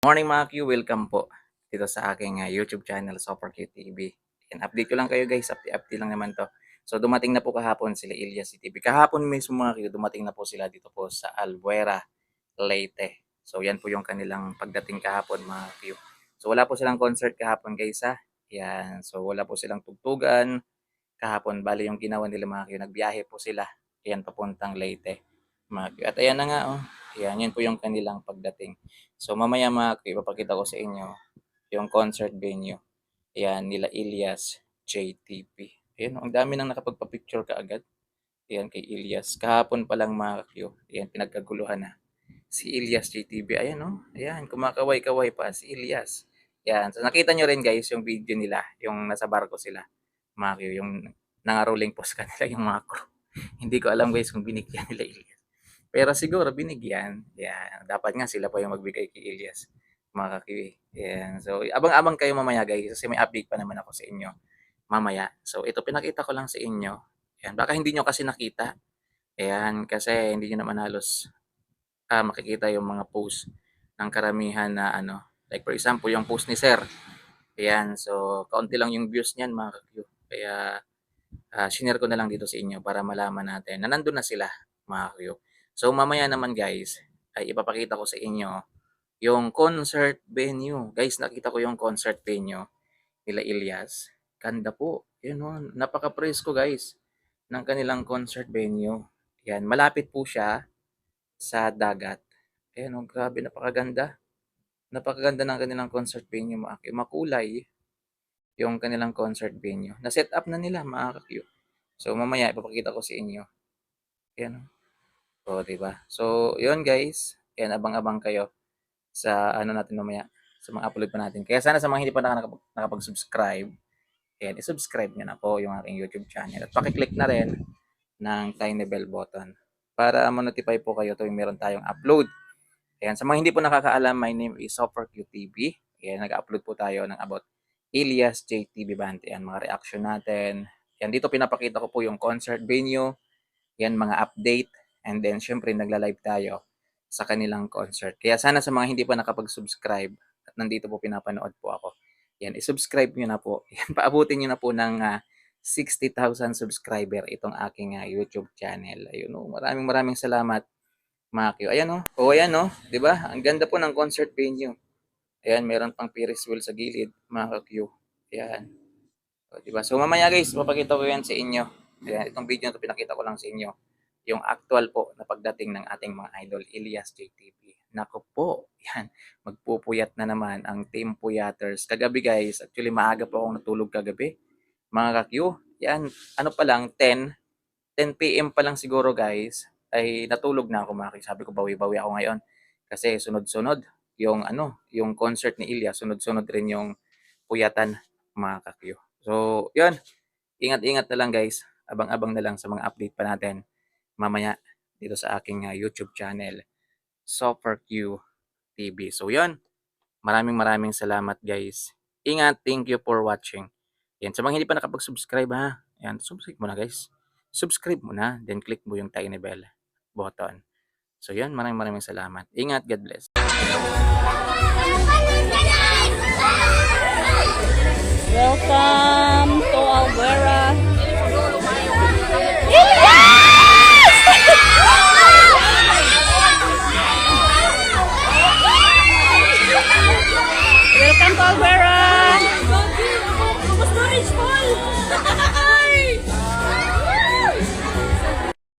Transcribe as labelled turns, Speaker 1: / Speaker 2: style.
Speaker 1: Morning mga Q, welcome po dito sa aking YouTube channel, Super Q TV. And update ko lang kayo guys, update lang naman to. So dumating na po kahapon sila Ilyas TV. Kahapon mismo mga Q, dumating na po sila dito po sa Albuera, Leyte. So yan po yung kanilang pagdating kahapon mga Q. So wala po silang concert kahapon guys ha. Yan, so wala po silang tugtugan kahapon. Bali yung ginawa nila mga Q, nagbiyahe po sila. Yan papuntang Leyte. Mga Q. At ayan na nga oh. Yan po yung kanilang pagdating. So mamaya mga Q, ipapakita ko sa inyo yung concert venue. Ayan, nila Ilyas JTP. Ayan, ang dami nang nakapagpa-picture kaagad. Ayan, kay Ilyas. Kahapon pa lang mga Q. Ayan, pinagkaguluhan na. Si Ilyas JTP. Ayan, oh. Ayan, kumakaway-kaway pa si Ilyas. Ayan, so nakita nyo rin guys yung video nila. Yung nasa barko sila. Mga Q, yung nangaruling post kanila yung mga crew. Hindi ko alam guys kung binigyan nila Ilyas. Pero siguro binigyan. Yan. Dapat nga sila pa yung magbigay kay Ilyas. Mga kakiwi. Yan. So, abang-abang kayo mamaya guys. Kasi may update pa naman ako sa inyo mamaya. So, ito pinakita ko lang sa inyo. Yan. Baka hindi nyo kasi nakita. Ayan. Kasi hindi nyo naman halos makikita yung mga post ng karamihan na ano. Like for example, yung post ni Sir. Ayan. So, kaunti lang yung views niyan mga kakiwi. Kaya, shinare ko na lang dito sa inyo para malaman natin na nandun na sila mga kakiwi. So mamaya naman guys, ay ipapakita ko sa inyo yung concert venue. Guys, nakita ko yung concert venue nila Ilyas. Ganda po. Yan o, napaka-presko guys ng kanilang concert venue. Yan, malapit po siya sa dagat. Ayan o, grabe, napakaganda. Napakaganda ng kanilang concert venue, mga Q. Makulay yung kanilang concert venue. Na-set up na nila, mga Q. So mamaya ipapakita ko sa inyo. Ayan o. O, diba? So, yun guys. Yan, abang-abang kayo sa ano natin mamaya, sa mga upload pa natin. Kaya sana sa mga hindi pa nakapag-subscribe, yan, i-subscribe nyo na po yung aking YouTube channel. At pakiclick na rin ng tiny bell button para ma-notify po kayo tuwing meron tayong upload. Ayan, sa mga hindi po nakakaalam, my name is SuperQTV. Ayan, nag-upload po tayo ng about Ilyas JTV Band. Ayan, mga reaction natin. Yan, dito pinapakita ko po yung concert venue. Yan, mga update. And then, syempre, nagla-live tayo sa kanilang concert. Kaya sana sa mga hindi pa nakapag-subscribe at nandito po pinapanood po ako, yan, i-subscribe nyo na po. Yan, paabutin nyo na po ng 60,000 subscriber itong aking YouTube channel. Ayun, oh, maraming salamat, mga Q. Ayan, oh. Oh, ayan, oh. Diba? Ang ganda po ng concert venue. Ayan, meron pang Ferris wheel sa gilid, mga Q. Ayan. O, diba? So, mamaya guys, papakita ko yan sa inyo. Ayan, itong video na ito, pinakita ko lang sa inyo yung actual po na pagdating ng ating mga idol, Ilyas JTP. Nako po, yan, magpupuyat na naman ang Team Puyaters. Kagabi guys, actually maaga po akong natulog kagabi. Mga ka-Q, yan, ano pa lang, 10 PM pa lang siguro guys, ay natulog na ako mga Q. Sabi ko, bawi-bawi ako ngayon. Kasi sunod-sunod yung ano, yung concert ni Ilyas, sunod-sunod rin yung puyatan, mga ka-Q. So, yun, ingat-ingat na lang guys. Abang-abang na lang sa mga update pa natin mamaya dito sa aking YouTube channel, SuperQ TV. So yun, maraming salamat guys. Ingat, thank you for watching. Yan, sa mga hindi pa nakapag-subscribe ha, yan, subscribe mo na guys. Subscribe mo na, then click mo yung tiny bell button. So yun, maraming salamat. Ingat, God bless.
Speaker 2: Welcome to Albuera. Welcome to Albuera.